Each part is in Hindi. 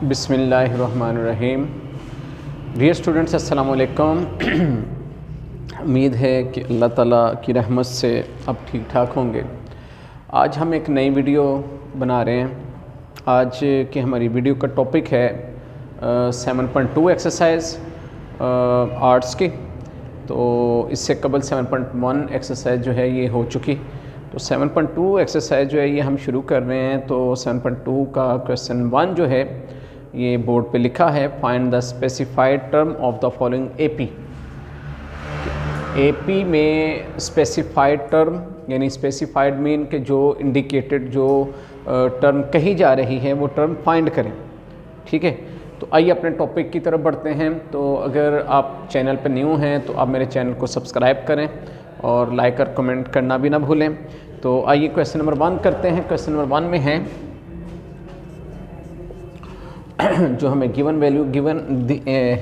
बिस्मिल्लाहिर्रहमानिर्रहीम। डियर स्टूडेंट्स, अस्सलाम वालेकुम। उम्मीद है कि अल्लाह ताला की रहमत से अब ठीक ठाक होंगे। आज हम एक नई वीडियो बना रहे हैं। आज की हमारी वीडियो का टॉपिक है 7.2 एक्सरसाइज आर्ट्स की। तो इससे कबल 7.1 एक्सरसाइज जो है ये हो चुकी। तो 7.2 एक्सरसाइज जो है ये हम शुरू कर रहे हैं। तो 7.2 का क्वेश्चन 1 जो है ये बोर्ड पे लिखा है, find the specified term of the following AP. AP में स्पेसिफाइड टर्म यानी स्पेसिफाइड मीन के जो इंडिकेटेड जो टर्म कही जा रही है वो टर्म फाइंड करें। ठीक है, तो आइए अपने टॉपिक की तरफ बढ़ते हैं। तो अगर आप चैनल पर न्यू हैं तो आप मेरे चैनल को सब्सक्राइब करें और लाइक और कमेंट करना भी ना भूलें। तो आइए क्वेश्चन नंबर 1 करते हैं। क्वेश्चन नंबर 1 में है जो हमें गिवन वैल्यू गिवन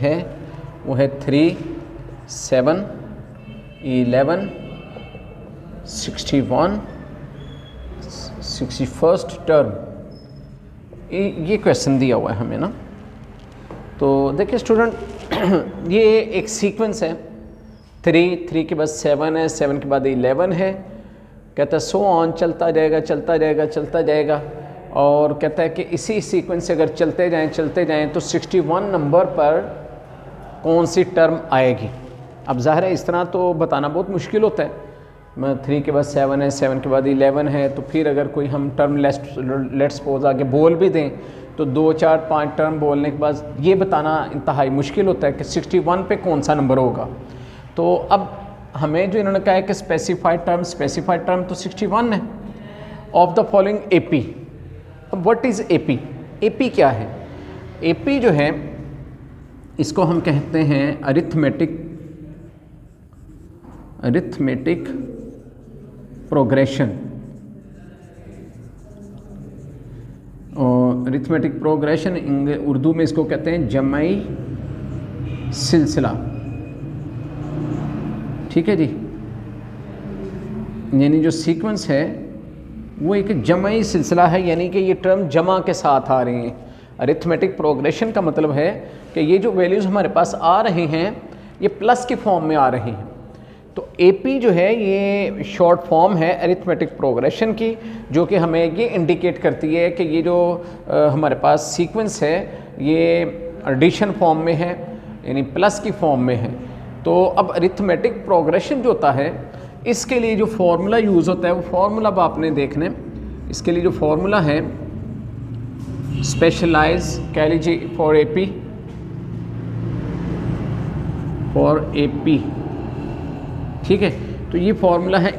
है वो है 3, 7, 11, 61, 61st टर्म। ये क्वेश्चन दिया हुआ है हमें ना। तो देखिए स्टूडेंट, ये एक सीक्वेंस है। 3 के बाद 7 है, 7 के बाद 11 है। कहता है सो ऑन, चलता जाएगा चलता जाएगा चलता जाएगा। और कहता है कि इसी सीक्वेंस से अगर चलते जाएं तो 61 नंबर पर कौन सी टर्म आएगी। अब ज़ाहिर है इस तरह तो बताना बहुत मुश्किल होता है। मैं 3 के बाद 7 है, 7 के बाद 11 है, तो फिर अगर कोई हम टर्म लेट्स सपोज आगे बोल भी दें तो 2, 4, 5 टर्म बोलने के बाद ये बताना इंतहाई मुश्किल होता है कि 61 पे कौन सा नंबर होगा। तो अब हमें जो इन्होंने कहा है कि स्पेसिफाइड टर्म तो 61 है ऑफ द फॉलोइंग एपी। अब व्हाट इज़ एपी? एपी क्या है? एपी जो है इसको हम कहते हैं अरिथमेटिक प्रोग्रेशन। और अरिथमेटिक प्रोग्रेशन उर्दू में इसको कहते हैं जमाई सिलसिला। ठीक है जी, यानी जो सीक्वेंस है वो एक जमाई सिलसिला है, यानी कि ये टर्म जमा के साथ आ रही हैं। अरिथमेटिक प्रोग्रेशन का मतलब है कि ये जो वैल्यूज़ हमारे पास आ रही हैं ये प्लस की फॉर्म में आ रही हैं। तो एपी जो है ये शॉर्ट फॉर्म है अरिथमेटिक प्रोग्रेशन की, जो कि हमें ये इंडिकेट करती है कि ये जो हमारे पास सीक्वेंस है ये एडिशन फॉर्म में है, यानी प्लस की फॉर्म में है। तो अब अरिथमेटिक प्रोग्रेशन जो होता है इसके लिए जो फार्मूला यूज़ होता है वो फार्मूला अब आपने देखने। इसके लिए जो फार्मूला है स्पेशलाइज कह लीजिए फॉर एपी। ठीक है, तो ये फार्मूला है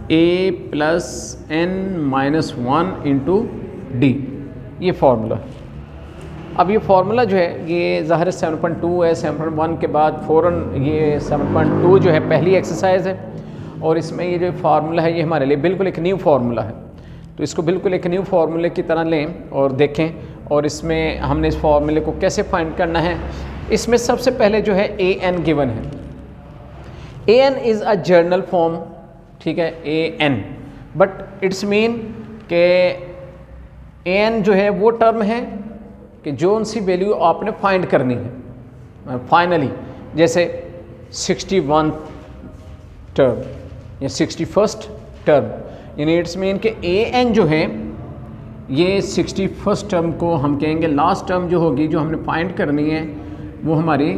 a plus n-1 into D, ये फार्मूला। अब ये फार्मूला जो है ये ज़ाहिर 7.2 है। 7.1 के बाद फ़ौरन ये 7.2 जो है पहली एक्सरसाइज है और इसमें ये जो फार्मूला है ये हमारे लिए बिल्कुल एक न्यू फार्मूला है। तो इसको बिल्कुल एक न्यू फार्मूले की तरह लें और देखें, और इसमें हमने इस फार्मूले को कैसे फाइंड करना है। इसमें सबसे पहले जो है an गिवन है। an is a journal form, ठीक है, an, बट इट्स मीन के an जो है वो टर्म है कि जो उनसी वैल्यू आपने फाइंड करनी है फाइनली, जैसे 61 टर्म या 61st टर्म, यानी इट्स मीन कि an जो है ये 61st टर्म को हम कहेंगे लास्ट टर्म जो होगी जो हमने फाइंड करनी है वो हमारी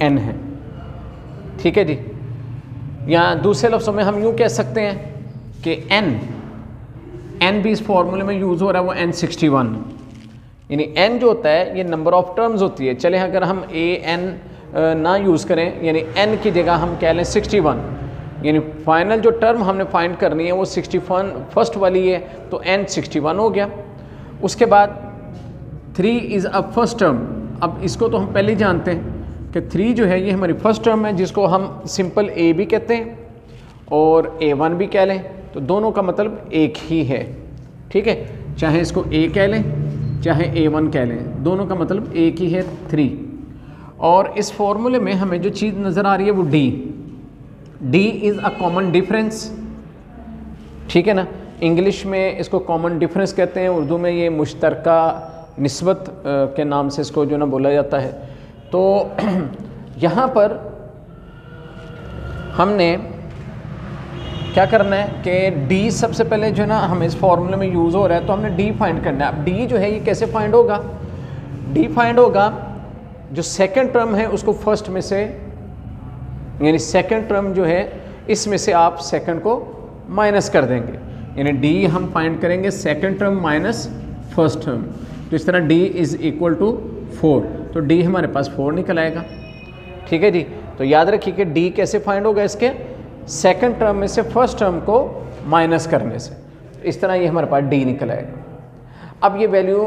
an है। ठीक है जी, या दूसरे लफ्ज़ों में हम यूँ कह सकते हैं कि n भी इस फॉर्मूले में यूज़ हो रहा है, वो n61, यानी n जो होता है ये नंबर ऑफ टर्म्स होती है। चले अगर हम an ना यूज़ करें, यानी n की जगह हम कह लें 61, यानी फाइनल जो टर्म हमने फाइंड करनी है वो 61 फर्स्ट वाली है, तो n 61 हो गया। उसके बाद 3 इज़ अ फर्स्ट टर्म। अब इसको तो हम पहले ही जानते हैं कि 3 जो है ये हमारी फर्स्ट टर्म है, जिसको हम सिंपल a भी कहते हैं और a1 भी कह लें, तो दोनों का मतलब एक ही है। ठीक है, चाहे इसको a कह लें चाहे a1 कह लें, दोनों का मतलब एक ही है 3। और इस फॉर्मूले में हमें जो चीज़ नज़र आ रही है वो d is a common difference. ठीक है ना, इंग्लिश में इसको कॉमन डिफरेंस कहते हैं, उर्दू में ये मुश्तरका निस्बत के नाम से इसको जो ना बोला जाता है। तो यहाँ पर हमने क्या करना है कि d सबसे पहले जो है ना हमें इस फॉर्मूले में यूज़ हो रहा है, तो हमने d फाइंड करना है। अब d जो है ये कैसे फाइंड होगा? d फाइंड होगा जो सेकंड टर्म है उसको फर्स्ट में से, यानी सेकंड टर्म जो है इसमें से आप सेकंड को माइनस कर देंगे, यानी d हम फाइंड करेंगे second term minus first term. तो इस तरह d इज़ इक्वल टू 4, तो d हमारे पास 4 निकल आएगा। ठीक है जी। तो याद रखिए कि d कैसे फाइंड होगा? इसके सेकंड टर्म में से फर्स्ट टर्म को माइनस करने से। इस तरह ये हमारे पास d निकल आएगा। अब ये वैल्यू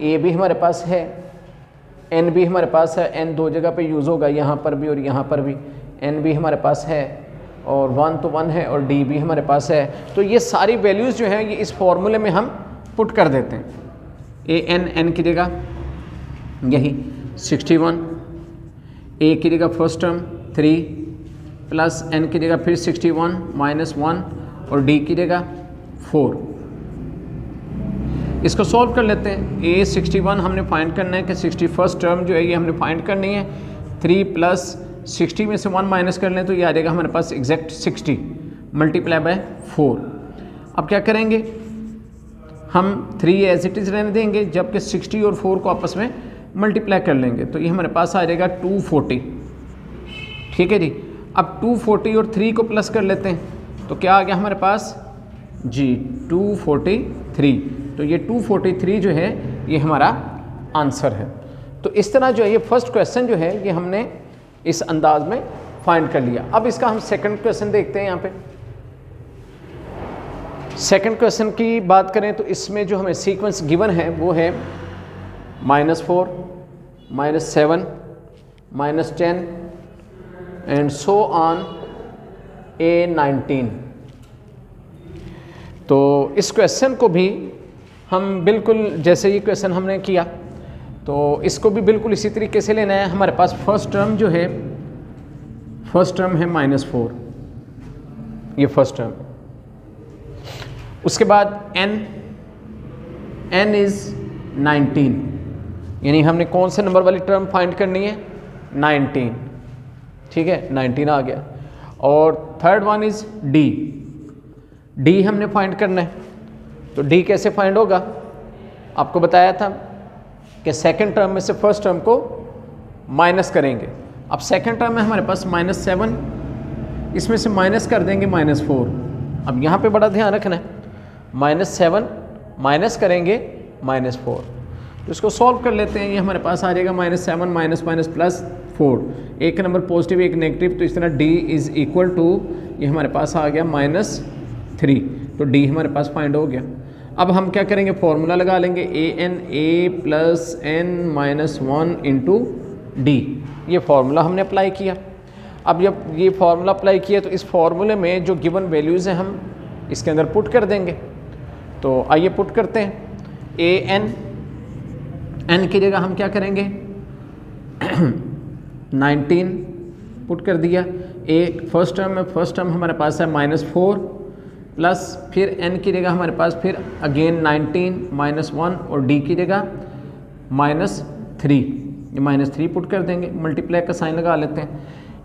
a भी हमारे पास है, n भी हमारे पास है, n दो जगह पे यूज़ होगा, यहाँ पर भी और यहाँ पर भी। n भी हमारे पास है और 1 तो 1 है और d भी हमारे पास है। तो ये सारी वैल्यूज़ जो हैं ये इस फॉर्मूले में हम पुट कर देते हैं। n की जगह यही 61, a की जगह फर्स्ट टर्म 3 प्लस n की जगह फिर 61 माइनस 1 और d की जगह 4। इसको सॉल्व कर लेते हैं। a 61 हमने फाइंड करना है कि 61st टर्म जो है ये हमने फाइंड करनी है। 3 प्लस 60 में से 1 माइनस कर लें तो ये आ जाएगा हमारे पास एग्जैक्ट 60 मल्टीप्लाई बाय 4। अब क्या करेंगे? हम 3 एज इट इज़ रहने देंगे, जबकि 60 और 4 को आपस में मल्टीप्लाई कर लेंगे, तो ये हमारे पास आ जाएगा 240। ठीक है जी। अब 240 और 3 को प्लस कर लेते हैं, तो क्या आ गया हमारे पास जी 243। तो ये 243 जो है ये हमारा आंसर है। तो इस तरह जो है ये फर्स्ट क्वेश्चन जो है ये हमने इस अंदाज में फाइंड कर लिया। अब इसका हम सेकंड क्वेश्चन देखते हैं। यहाँ पे सेकंड क्वेश्चन की बात करें तो इसमें जो हमें सीक्वेंस गिवन है वो है -4, -7, -10 एंड सो ऑन A19। तो इस क्वेश्चन को भी हम बिल्कुल जैसे ये क्वेश्चन हमने किया तो इसको भी बिल्कुल इसी तरीके से लेना है। हमारे पास फर्स्ट टर्म जो है, फर्स्ट टर्म है -4, ये फर्स्ट टर्म। उसके बाद n इज़ 19, यानी हमने कौन से नंबर वाली टर्म फाइंड करनी है? 19। ठीक है, 19 आ गया। और थर्ड वन इज़ d हमने फाइंड करना है। तो d कैसे फाइंड होगा? आपको बताया था कि सेकंड टर्म में से फर्स्ट टर्म को माइनस करेंगे। अब सेकंड टर्म में हमारे पास -7, इसमें से माइनस कर देंगे -4। अब यहाँ पे बड़ा ध्यान रखना है, -7 माइनस करेंगे -4। तो इसको सॉल्व कर लेते हैं। ये हमारे पास आ जाएगा -7 माइनस +4, एक नंबर पॉजिटिव एक नेगेटिव। तो इस तरह d इज़ इक्वल टू ये हमारे पास आ गया -3। तो d हमारे पास फाइंड हो गया। अब हम क्या करेंगे? फॉर्मूला लगा लेंगे a plus n minus 1 into d। ये फार्मूला हमने अप्लाई किया। अब जब ये फार्मूला अप्लाई किया तो इस फार्मूले में जो गिवन वैल्यूज़ हैं हम इसके अंदर पुट कर देंगे। तो आइए पुट करते हैं। n की जगह हम क्या करेंगे? 19 पुट कर दिया। फर्स्ट टर्म में फर्स्ट टर्म हमारे पास है -4 प्लस फिर n की जगह हमारे पास फिर अगेन 19 -1 और d की जगह -3। ये -3 पुट कर देंगे, मल्टीप्लाई का साइन लगा लेते हैं।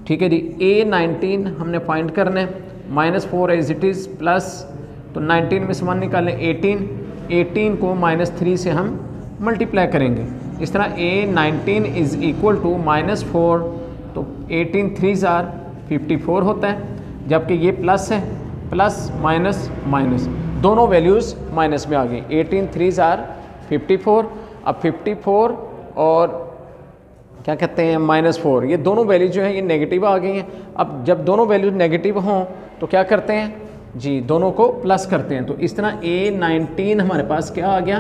ठीक है जी। A19 हमने फाइंड करना है। -4 एज इट इज़ प्लस, तो 19 में से 1 निकालें 18 को -3 से हम मल्टीप्लाई करेंगे। इस तरह A19 इज़ इक्वल टू -4, तो 18 3 54 होता है, जबकि ये प्लस है, प्लस माइनस दोनों वैल्यूज़ माइनस में आ गई। 18 3 54। अब 54 और क्या कहते हैं -4, ये दोनों वैल्यू जो है ये नेगेटिव आ गई हैं। अब जब दोनों वैल्यू नेगेटिव हों तो क्या करते हैं जी? दोनों को प्लस करते हैं। तो इस तरह A19 हमारे पास क्या आ गया?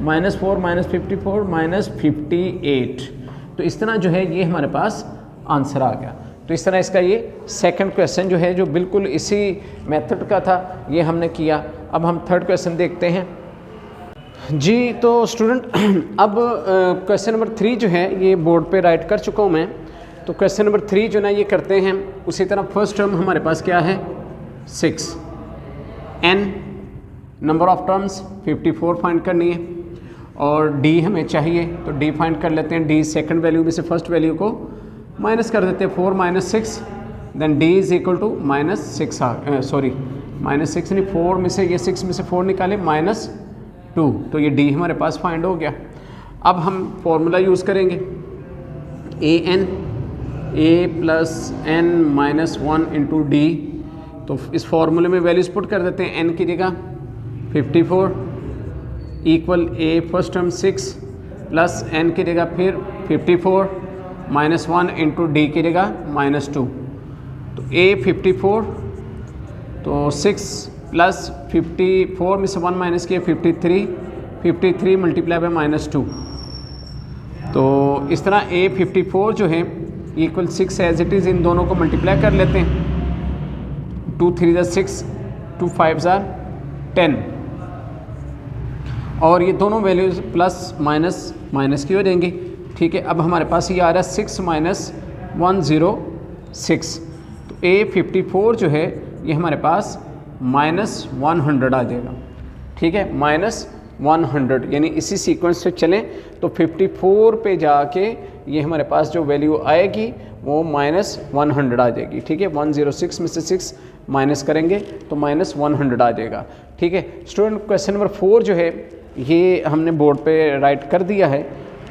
-4 -54 -58। तो इस तरह जो है ये हमारे पास आंसर आ गया। तो इस तरह इसका ये सेकंड क्वेश्चन जो है जो बिल्कुल इसी मेथड का था ये हमने किया। अब हम थर्ड क्वेश्चन देखते हैं जी। तो स्टूडेंट अब क्वेश्चन नंबर 3 जो है ये बोर्ड पे राइट कर चुका हूँ मैं। तो क्वेश्चन नंबर 3 जो ना ये करते हैं। उसी तरह फर्स्ट टर्म हमारे पास क्या है? 6, n number of terms 54 find करनी है और डी हमें चाहिए, तो डी फाइंड कर लेते हैं। डी सेकंड वैल्यू में से फर्स्ट वैल्यू को माइनस कर देते हैं, 4 minus 6, then d is equal to minus 6 minus 6 नहीं, 4 में से ये 6 में से 4 निकाले -2, तो ये डी हमारे पास फाइंड हो गया। अब हम फॉर्मूला यूज़ करेंगे a plus n minus 1 into d. तो इस फॉर्मूले में वैल्यूज पुट कर देते हैं। n की जगह 54 equal a first term 6 plus n की जगह फिर 54 माइनस 1 इंटू डी की जगह -2। तो a 54, तो 6 प्लस 54 में से 1 माइनस किया 53 मल्टीप्लाई बाय -2। तो इस तरह a 54 जो है इक्वल 6 एज इट इज़, इन दोनों को मल्टीप्लाई कर लेते हैं। 2 3 ज़ा 6, 2 5 ज़ा 10, और ये दोनों वैल्यूज़ प्लस माइनस की हो जाएंगी। ठीक है, अब हमारे पास ये आ रहा है 6 माइनस 106। तो a 54 जो है ये हमारे पास -100 आ जाएगा। ठीक है, -100, यानी इसी सीक्वेंस से चलें तो 54 पे जाके ये हमारे पास जो वैल्यू आएगी वो -100 आ जाएगी। ठीक है, 106 में से 6 माइनस करेंगे तो -100 आ जाएगा। ठीक है स्टूडेंट, क्वेश्चन नंबर 4 जो है ये हमने बोर्ड पे राइट कर दिया है।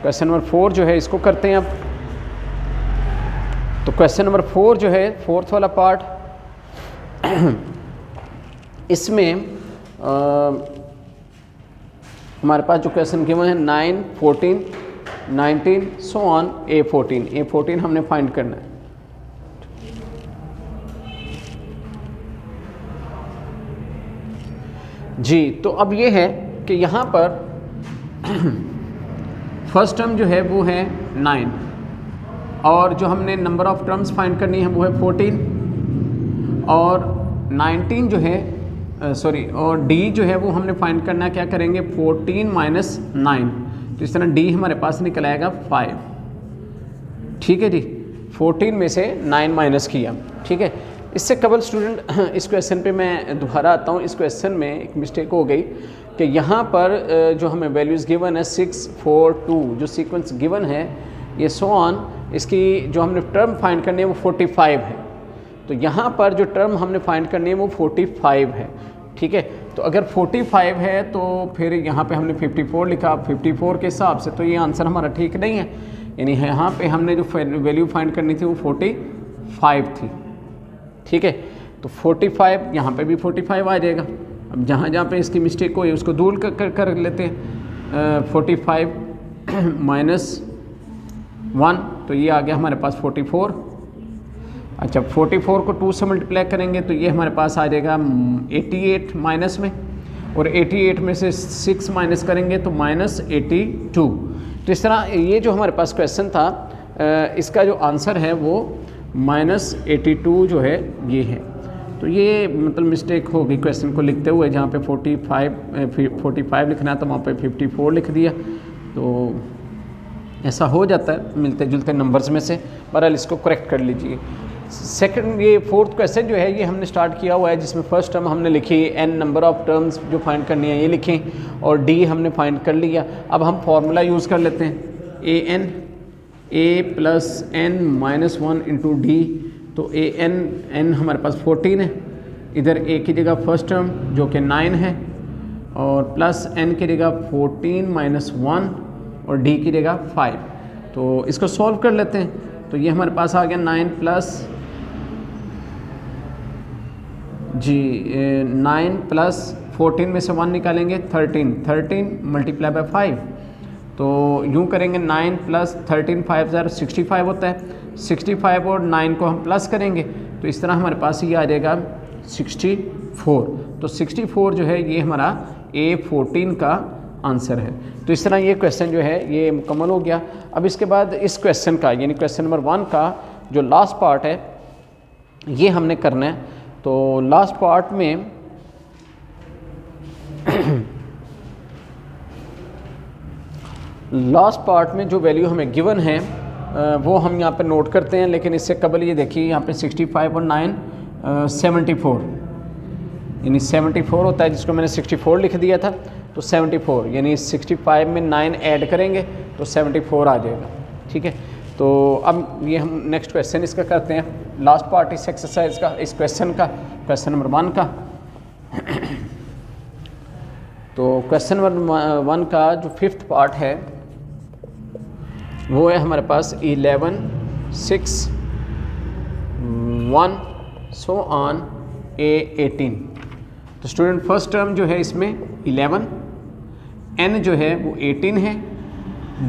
क्वेश्चन नंबर 4 जो है इसको करते हैं अब। तो क्वेश्चन नंबर 4 जो है, फोर्थ वाला पार्ट, इसमें हमारे पास जो क्वेश्चन के वो हैं 9, 14, 19 सो ऑन A14 हमने फाइंड करना है। जी, तो अब ये है कि यहाँ पर फर्स्ट टर्म जो है वो है 9 और जो हमने नंबर ऑफ टर्म्स फाइंड करनी है वो है 14 और 19 जो है और d जो है वो हमने फाइंड करना है। क्या करेंगे 14 माइनस 9, तो इस तरह d हमारे पास निकल आएगा 5। ठीक है जी, 14 में से 9 माइनस किया। ठीक है, इससे कबल स्टूडेंट इस क्वेश्चन पे मैं दोबारा आता हूँ। इस क्वेश्चन में एक मिस्टेक हो गई कि यहाँ पर जो हमें वैल्यूज़ गिवन है 6, 4, 2 जो सीक्वेंस गिवन है ये सो ऑन, इसकी जो हमने टर्म फाइंड करनी है वो 45 है। तो यहाँ पर जो टर्म हमने फाइंड करनी है वो 45 है। ठीक है, तो अगर 45 है तो फिर यहाँ पे हमने 54 लिखा। 54 के हिसाब से तो ये आंसर हमारा ठीक नहीं है, यानी यहाँ पे हमने जो वैल्यू फाइंड करनी थी वो 45 थी। ठीक है, तो 45 यहाँ पे भी 45 आ जाएगा। अब जहाँ जहाँ पे इसकी मिस्टेक हुई उसको दूर कर लेते हैं। 45 माइनस 1, तो ये आ गया हमारे पास 44। अच्छा, 44 को 2 से मल्टीप्लाई करेंगे तो ये हमारे पास आ जाएगा 88 माइनस में, और 88 में से 6 माइनस करेंगे तो -82। तो इस तरह ये जो हमारे पास क्वेश्चन था इसका जो आंसर है वो -82 जो है ये है। तो ये मतलब मिस्टेक हो गई क्वेश्चन को लिखते हुए, जहाँ पे 45 लिखना है तो वहाँ पे 54 लिख दिया। तो ऐसा हो जाता है मिलते जुलते नंबर्स में से। बहरहाल इसको करेक्ट कर लीजिए। सेकंड, ये फोर्थ क्वेश्चन जो है ये हमने स्टार्ट किया हुआ है, जिसमें फर्स्ट टर्म हमने लिखी n नंबर ऑफ टर्म्स जो फाइंड करनी है ये लिखें, और d हमने फाइंड कर लिया। अब हम फॉर्मूला यूज़ कर लेते हैं a plus n minus 1 into d. तो n हमारे पास 14 है, इधर a की जगह फर्स्ट टर्म जो कि 9 है, और प्लस n की जगह 14 माइनस 1 और d की जगह 5। तो इसको सॉल्व कर लेते हैं। तो ये हमारे पास आ गया 9 प्लस 14 में से 1 निकालेंगे 13 मल्टीप्लाई बाय 5। तो यूँ करेंगे 9 प्लस 13 5 ज़ार 65 होता है। 65 और 9 को हम प्लस करेंगे तो इस तरह हमारे पास ये आ जाएगा 64। तो 64 जो है ये हमारा A14 का आंसर है। तो इस तरह ये क्वेश्चन जो है ये मुकम्मल हो गया। अब इसके बाद इस क्वेश्चन का यानी क्वेश्चन नंबर 1 का जो लास्ट पार्ट है ये हमने करना है। तो लास्ट पार्ट में जो वैल्यू हमें गिवन है वो हम यहाँ पे नोट करते हैं, लेकिन इससे कबल ये देखिए यहाँ पे 65 और 9 74। यानी 74 होता है, जिसको मैंने 64 लिख दिया था, तो 74 यानी 65 में 9 ऐड करेंगे तो 74 आ जाएगा। ठीक है, तो अब ये हम नेक्स्ट क्वेश्चन इसका करते हैं, लास्ट पार्ट इस एक्सरसाइज का, इस क्वेश्चन का, क्वेश्चन नंबर 1 का। तो क्वेश्चन नंबर 1 का जो 5th पार्ट है वो है हमारे पास 11, 6, 1 सो ऑन A18। तो स्टूडेंट फर्स्ट टर्म जो है इसमें 11, n जो है वो 18 है,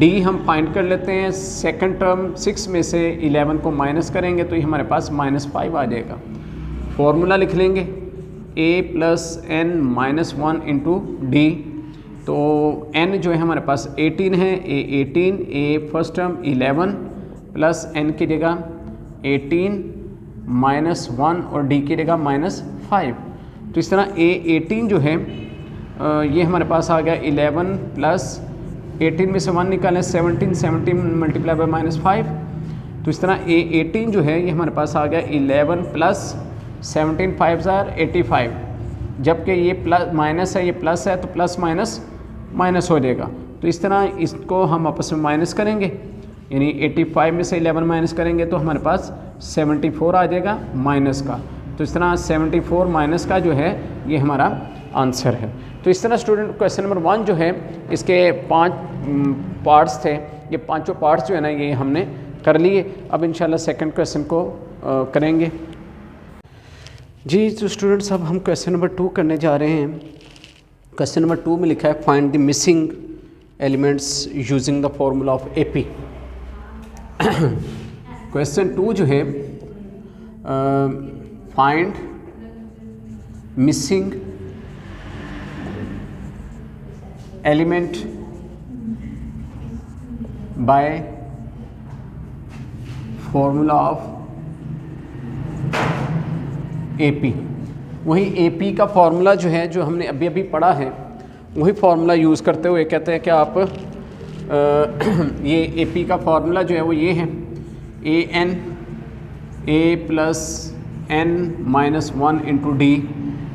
d हम फाइंड कर लेते हैं, सेकंड टर्म 6 में से 11 को माइनस करेंगे तो ये हमारे पास -5 आ जाएगा। फॉर्मूला लिख लेंगे a + n - 1 × d। तो n जो है हमारे पास 18 है, a18, a first term 11 plus n की जगह 18 -1 और d की जगह -5। तो इस तरह a18 जो है ये हमारे पास आ गया 11 प्लस 18 में से 1 निकालें 17, 17 मल्टीप्लाई बाय -5। तो इस तरह a18 जो है ये हमारे पास आ गया 11 प्लस 17 5 जार 85, जबकि ये प्लस माइनस है, ये प्लस है, तो प्लस माइनस हो जाएगा। तो इस तरह इसको हम आपस में माइनस करेंगे, यानी 85 में से 11 माइनस करेंगे तो हमारे पास 74 आ जाएगा माइनस का। तो इस तरह 74 माइनस का जो है ये हमारा आंसर है। तो इस तरह स्टूडेंट क्वेश्चन नंबर 1 जो है इसके 5 पार्ट्स थे, ये पांचों पार्ट्स जो है ना ये हमने कर लिए। अब इंशाल्लाह सेकंड क्वेश्चन को करेंगे जी। तो स्टूडेंट्स अब हम क्वेश्चन नंबर 2 करने जा रहे हैं। क्वेश्चन नंबर 2 में लिखा है find the missing elements using the formula of AP। Question 2 जो है find missing element by formula of AP। वही AP का फॉर्मूला जो है, जो हमने अभी अभी पढ़ा है, वही फॉर्मूला यूज़ करते हुए कहते हैं कि आप ये AP का फॉर्मूला जो है वो ये है AN A + n - 1 × d।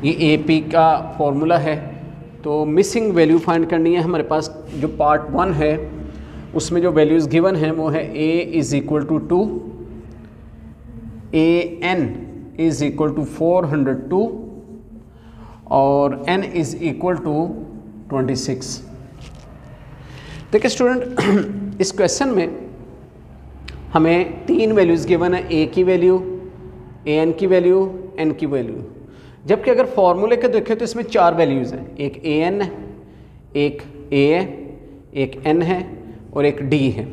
ये AP का फॉर्मूला है। तो मिसिंग वैल्यू फाइंड करनी है हमारे पास। जो पार्ट 1 है उसमें जो वैल्यूज़ गिवन हैं वो है A = 2, AN = 402 और n = 26। देखिए स्टूडेंट इस क्वेश्चन में हमें 3 वैल्यूज़ गिवन है, A की वैल्यू, AN की वैल्यू, n की वैल्यू। जबकि अगर फॉर्मूले के देखें तो इसमें 4 वैल्यूज़ हैं, एक AN है, एक A है, एक N है और एक D है।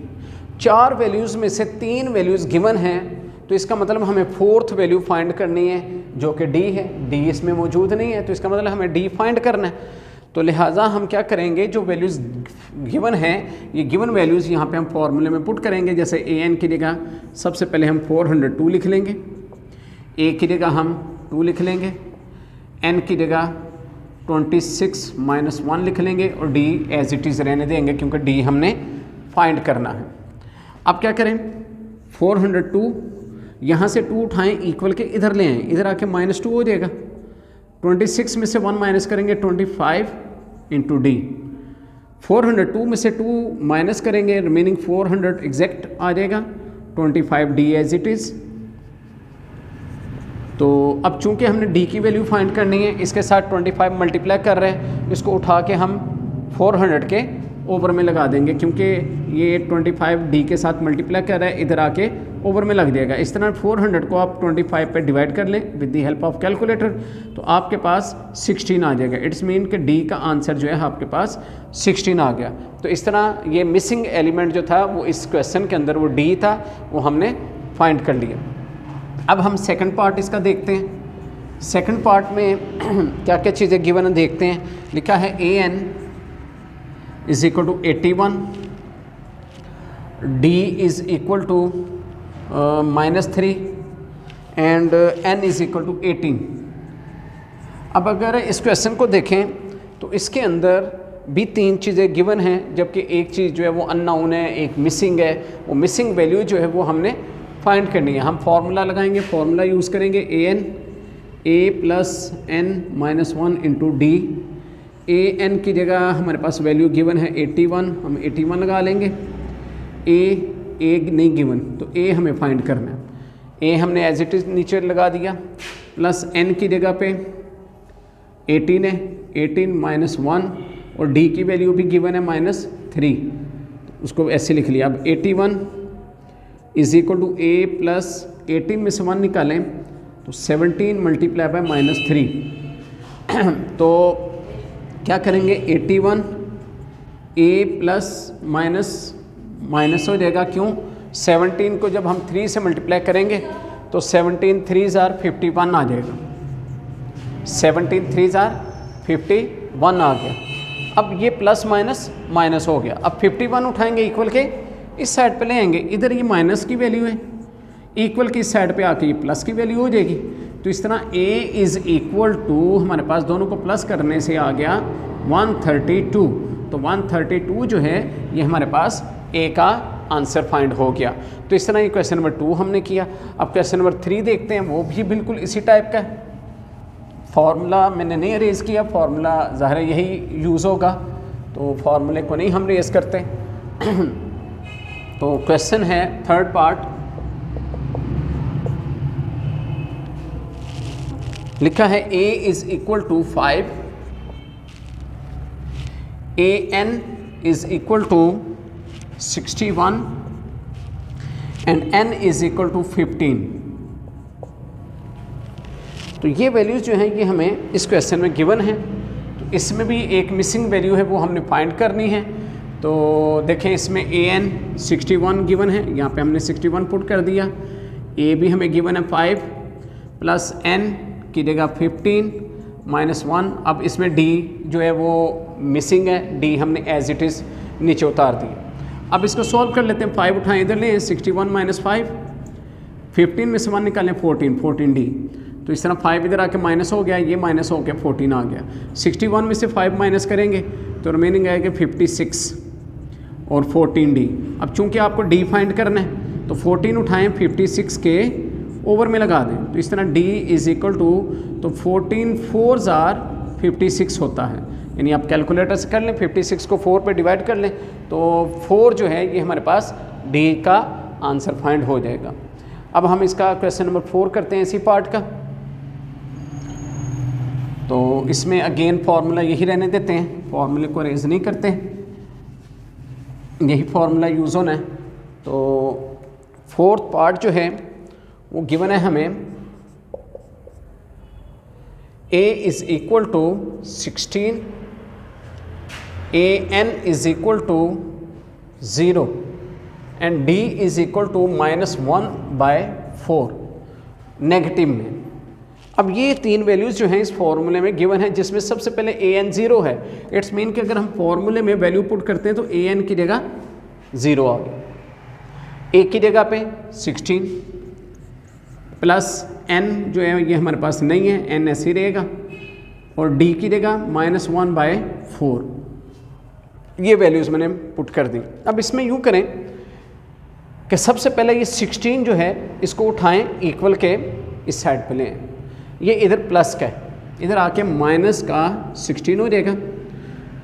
4 वैल्यूज़ में से 3 वैल्यूज़ गिवन हैं, तो इसका मतलब हमें 4th वैल्यू फाइंड करनी है जो कि D है। D इसमें मौजूद नहीं है, तो इसका मतलब हमें D फाइंड करना है। तो लिहाजा हम क्या करेंगे, जो वैल्यूज़ गिवन हैं ये गिवन वैल्यूज़ यहाँ पे हम फॉर्मूले में पुट करेंगे। जैसे AN की जगह सबसे पहले हम 402 लिख लेंगे, A की जगह हम 2 लिख लेंगे, N की जगह 26 - 1 लिख लेंगे और D एज इट इज़ रहने देंगे क्योंकि D हमने फाइंड करना है। अब क्या करें, 402 यहाँ से 2 उठाएं, इक्वल के इधर ले आएँ, इधर आके -2 हो जाएगा। 26 में से 1 माइनस करेंगे 25 × D। 402 में से 2 माइनस करेंगे, रिमेनिंग 400 एग्जैक्ट आ जाएगा, 25 D एज इट इज़। तो अब चूंकि हमने D की वैल्यू फाइंड करनी है, इसके साथ 25 मल्टीप्लाई कर रहे हैं, इसको उठा के हम 400 के ओवर में लगा देंगे क्योंकि ये 25 D के साथ मल्टीप्लाई कर रहा है, इधर आके ओवर में लग जाएगा। इस तरह 400 को आप 25 पे डिवाइड कर लें with the help of calculator, तो आपके पास 16 आ जाएगा। इट्स मीन कि D का आंसर जो है आपके पास 16 आ गया। तो इस तरह ये मिसिंग एलिमेंट जो था वो इस क्वेश्चन के अंदर वो D था, वो हमने फाइंड कर लिया। अब हम सेकंड पार्ट इसका देखते हैं। सेकंड पार्ट में क्या क्या चीज़ें गिवन है देखते हैं। लिखा है AN = 81, D = -3 एंड N = 18। अब अगर इस क्वेश्चन को देखें तो इसके अंदर भी 3 चीज़ें गिवन हैं, जबकि एक चीज़ जो है वो अननोन है, एक मिसिंग है। वो मिसिंग वैल्यू जो है वो हमने फाइंड करनी है। हम फार्मूला लगाएंगे, फार्मूला यूज़ करेंगे AN a plus n minus one into d. A n की जगह हमारे पास वैल्यू गिवन है 81, हम 81 लगा लेंगे। ए नहीं गिवन, तो ए हमें फाइंड करना है। ए हमने एज इट इज़ नीचे लगा दिया, प्लस एन की जगह पे 18 है, 18 माइनस 1, और डी की वैल्यू भी गिवन है -3, उसको ऐसे लिख लिया। अब 81 is equal to a plus 18 में से 1 निकालें तो 17 मल्टीप्लाई बाय -3। तो क्या करेंगे, 81 ए प्लस माइनस हो जाएगा, क्यों? 17 को जब हम 3 से मल्टीप्लाई करेंगे तो 17 3 जार 51 आ जाएगा। 17 3 जार 51 आ गया। अब ये प्लस माइनस हो गया। अब 51 उठाएंगे इक्वल के इस साइड पे ले आएंगे, इधर ये माइनस की वैल्यू है, इक्वल की इस साइड पे आके ये प्लस की वैल्यू हो जाएगी। तो इस तरह a इज़ इक्वल टू, हमारे पास दोनों को प्लस करने से आ गया 132। तो 132 जो है ये हमारे पास a का आंसर फाइंड हो गया। तो इस तरह ये क्वेश्चन नंबर 2 हमने किया। अब क्वेश्चन नंबर 3 देखते हैं, वो भी बिल्कुल इसी टाइप का है। फार्मूला मैंने नहीं रेज़ किया, फार्मूला ज़ाहिर है यही यूज़ होगा, तो फार्मूले को नहीं हम रेज़ करते। तो क्वेश्चन है थर्ड पार्ट, लिखा है a is equal to 5, an is equal to 61 and n is equal to 15। तो ये वैल्यूज़ जो हैं ये हमें इस क्वेश्चन में गिवन है। तो इसमें भी एक मिसिंग वैल्यू है, वो हमने फाइंड करनी है। तो देखें इसमें an 61 गिवन है, यहाँ पे हमने 61 पुट कर दिया। a भी हमें गिवन है 5 प्लस n की जगह 15 माइनस 1। अब इसमें d जो है वो मिसिंग है, d हमने एज इट इज़ नीचे उतार दिया। अब इसको सॉल्व कर लेते हैं। 5 उठाएं इधर ले, 61 माइनस 5, 15 में से 1 निकालें 14d। तो इस तरह 5 इधर आके माइनस हो गया, ये माइनस हो गया 14 आ गया। 61 में से 5 माइनस करेंगे तो रिमेनिंग आएगा 56 और 14d। अब चूंकि आपको d फाइंड करना है तो 14 उठाएं 56 के ओवर में लगा दें। तो इस तरह d इज़ इक्वल टू, तो 14 4 जार 56 होता है, यानी आप कैलकुलेटर से कर लें, 56 को 4 पे डिवाइड कर लें तो 4 जो है ये हमारे पास d का आंसर फाइंड हो जाएगा। अब हम इसका क्वेश्चन नंबर 4 करते हैं इसी पार्ट का। तो इसमें अगेन फार्मूला यही रहने देते हैं, फार्मूले को रेज नहीं करते, यही फार्मूला यूज़ होना है। तो फोर्थ पार्ट जो है वो गिवन है हमें, a is equal to 16, an is equal to 0 and d is equal to -1/4 negative में। अब ये 3 वैल्यूज़ जो हैं इस फॉर्मूले में गिवन है, जिसमें सबसे पहले an 0 है। इट्स मीन कि अगर हम फॉर्मूले में वैल्यू पुट करते हैं तो an की जगह 0 आ गया, a की जगह पे 16 प्लस n जो है ये हमारे पास नहीं है, n ऐसे ही रहेगा, और d की जगह -1/4। ये वैल्यूज़ मैंने पुट कर दी। अब इसमें यूँ करें कि सबसे पहले ये 16 जो है इसको उठाएं इक्वल के इस साइड पे लें, ये इधर प्लस का है, इधर आके माइनस का 16 हो जाएगा।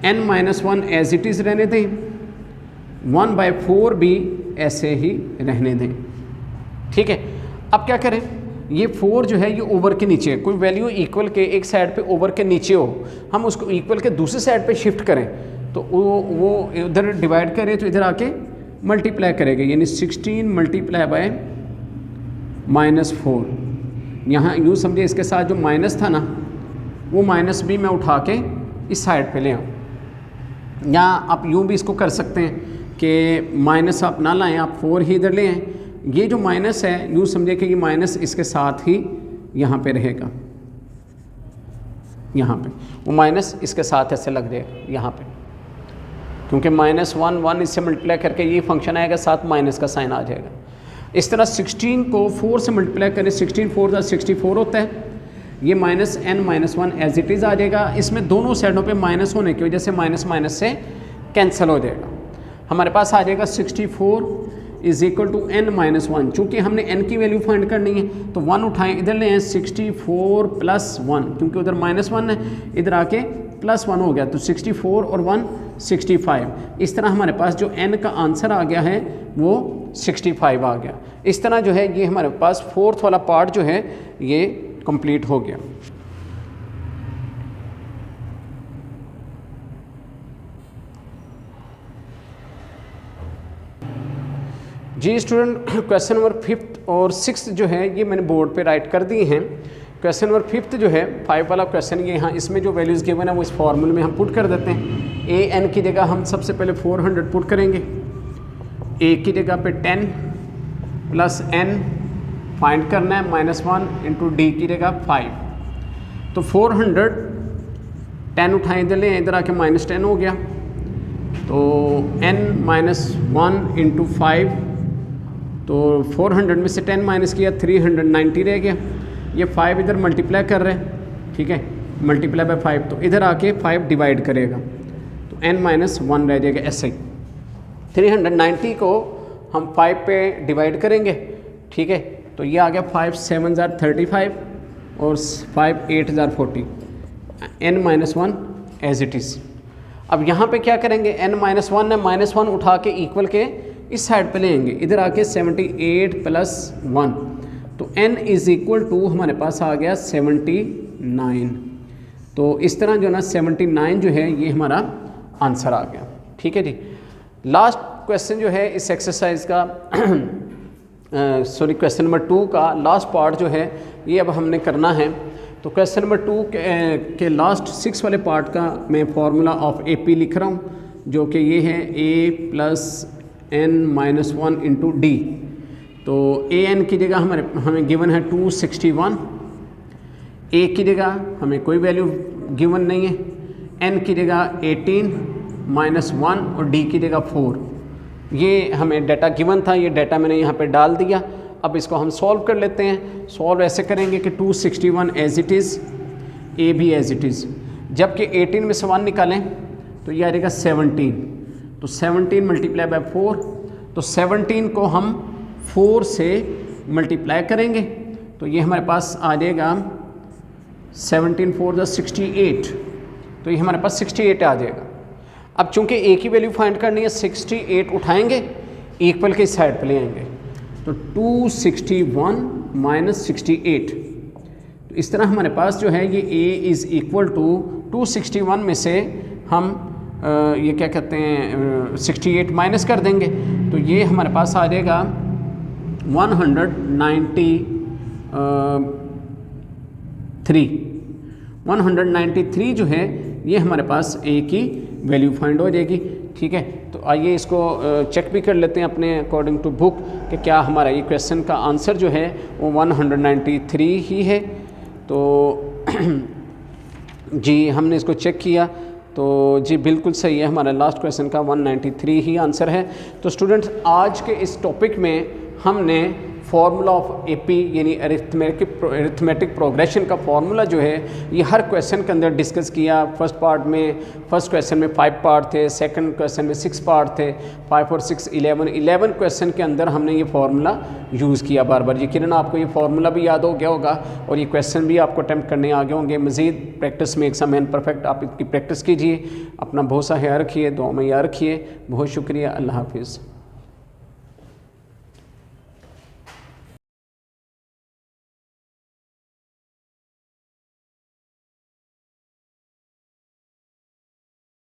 n-1 एज इट इज़ रहने दें, 1/4 भी ऐसे ही रहने दें, ठीक है। अब क्या करें, ये 4 जो है ये ओवर के नीचे है, कोई वैल्यू इक्वल के एक साइड पे ओवर के नीचे हो, हम उसको इक्वल के दूसरी साइड पे शिफ्ट करें तो वो उधर डिवाइड करें तो इधर आके मल्टीप्लाई करेगा, यानी 16 मल्टीप्लाई बाय -4। यहाँ यूँ समझे इसके साथ जो माइनस था ना, वो माइनस भी मैं उठा के इस साइड पे ले आऊँ। या आप यूँ भी इसको कर सकते हैं कि माइनस आप ना लाएं, आप 4 ही इधर ले आएँ। ये जो माइनस है यूँ समझे कि ये माइनस इसके साथ ही यहाँ पे रहेगा, यहाँ पे वो माइनस इसके साथ ऐसे लग जाएगा यहाँ पे, क्योंकि -1 इससे मल्टीप्लाई करके ये फंक्शन आएगा, साथ माइनस का साइन आ जाएगा। इस तरह 16 को 4 से मल्टीप्लाई करें, 16 4 + 64 होता है, ये -n-1 एज इट इज़ आ जाएगा। इसमें दोनों साइडों पे माइनस होने की वजह से माइनस से कैंसिल हो जाएगा। हमारे पास आ जाएगा 64 is equal to n minus one. चूँकि हमने n की वैल्यू फाइंड करनी है तो 1 उठाएं, इधर ले आए 64 प्लस 1, क्योंकि उधर -1 है, इधर आके +1 हो गया, तो 64 और 1 65। इस तरह हमारे पास जो n का आंसर आ गया है वो 65 आ गया। इस तरह जो है ये हमारे पास फोर्थ वाला पार्ट जो है ये कंप्लीट हो गया। जी स्टूडेंट, क्वेश्चन नंबर 5th और 6th जो है ये मैंने बोर्ड पे राइट कर दिए हैं। क्वेश्चन नंबर 5th जो है 5 वाला क्वेश्चन, ये यहाँ इसमें जो वैल्यूज़ गिवन है वो इस फॉर्मूले में हम पुट कर देते हैं। ए एन की जगह हम सबसे पहले 400 पुट करेंगे, ए की जगह पे 10 प्लस एन फाइंड करना है -1 इंटू डी की जगह 5। तो 400 10 उठाएं, इधर ले इधर आके -10 हो गया, तो n -1 इंटू 5, तो 400 में से 10 माइनस किया 390 रह गया। ये 5 इधर मल्टीप्लाई कर रहे हैं, ठीक है, मल्टीप्लाई बाय 5, तो इधर आके 5 डिवाइड करेगा तो n -1 रह जाएगा ऐसे ही। 390 को हम 5 पे डिवाइड करेंगे, ठीक है, तो ये आ गया 5 7 ज़ार 35 और 5 8 ज़ार 40, n -1 एज इट इज़। अब यहाँ पे क्या करेंगे, n -1 है, -1 उठा के इक्वल के इस साइड पे लेंगे, इधर आके 78 प्लस 1, तो n इज़ इक्वल टू हमारे पास आ गया 79। तो इस तरह जो ना 79 जो है ये हमारा आंसर आ गया, ठीक है जी। लास्ट क्वेश्चन जो है इस एक्सरसाइज का सॉरी क्वेश्चन नंबर 2 का लास्ट पार्ट जो है ये अब हमने करना है। तो क्वेश्चन नंबर 2 के लास्ट 6 वाले पार्ट का मैं फार्मूला ऑफ ए पी लिख रहा हूँ, जो कि ये है a plus n minus 1 into d. तो ए एन की जगह हमें गिवन है 261, ए की जगह हमें कोई वैल्यू गिवन नहीं है, n की जगह 18 -1 और d की जगह 4। ये हमें डाटा गिवन था, ये डाटा मैंने यहाँ पे डाल दिया। अब इसको हम सॉल्व कर लेते हैं। सॉल्व ऐसे करेंगे कि 261 एज इट इज़, ए भी एज इट इज़, जबकि 18 में से 1 निकालें तो ये आ जाएगा 17, तो 17 मल्टीप्लाई बाय 4, तो 17 को हम 4 से मल्टीप्लाई करेंगे तो ये हमारे पास आ जाएगा 17 4 68, तो ये हमारे पास 68 आ जाएगा। अब चूंकि ए की वैल्यू फाइंड करनी है, 68 उठाएंगे, इक्वल के साइड पे ले आएंगे, तो 261 माइनस 68, तो इस तरह हमारे पास जो है ये a इज़ इक्वल टू 261 में से हम ये क्या कहते हैं 68 माइनस कर देंगे, तो ये हमारे पास आ जाएगा 193 जो है ये हमारे पास a की वैल्यू फाइंड हो जाएगी, ठीक है। तो आइए इसको चेक भी कर लेते हैं अपने अकॉर्डिंग टू बुक कि क्या हमारा ये क्वेश्चन का आंसर जो है वो 193 ही है। तो जी हमने इसको चेक किया तो जी बिल्कुल सही है, हमारा लास्ट क्वेश्चन का 193 ही आंसर है। तो स्टूडेंट्स आज के इस टॉपिक में हमने फार्मूला ऑफ एपी यानी अरिथमेटिक प्रोग्रेशन का फार्मूला जो है ये हर क्वेश्चन के अंदर डिस्कस किया। फर्स्ट क्वेश्चन में 5 पार्ट थे, सेकंड क्वेश्चन में 6 पार्ट थे, 5 और 6 11 क्वेश्चन के अंदर हमने ये फार्मूला यूज़ किया बार बार। यकीनन आपको ये फार्मूला भी याद हो गया होगा और ये क्वेश्चन भी आपको अटैम्प्ट करने आ गए होंगे। मज़ीद प्रैक्टिस में एग्जाम परफेक्ट आप इसकी प्रैक्टिस कीजिए। अपना बहुत सा ख्याल रखिए, दुआ में याद रखिए। बहुत शुक्रिया, अल्लाह हाफिज़।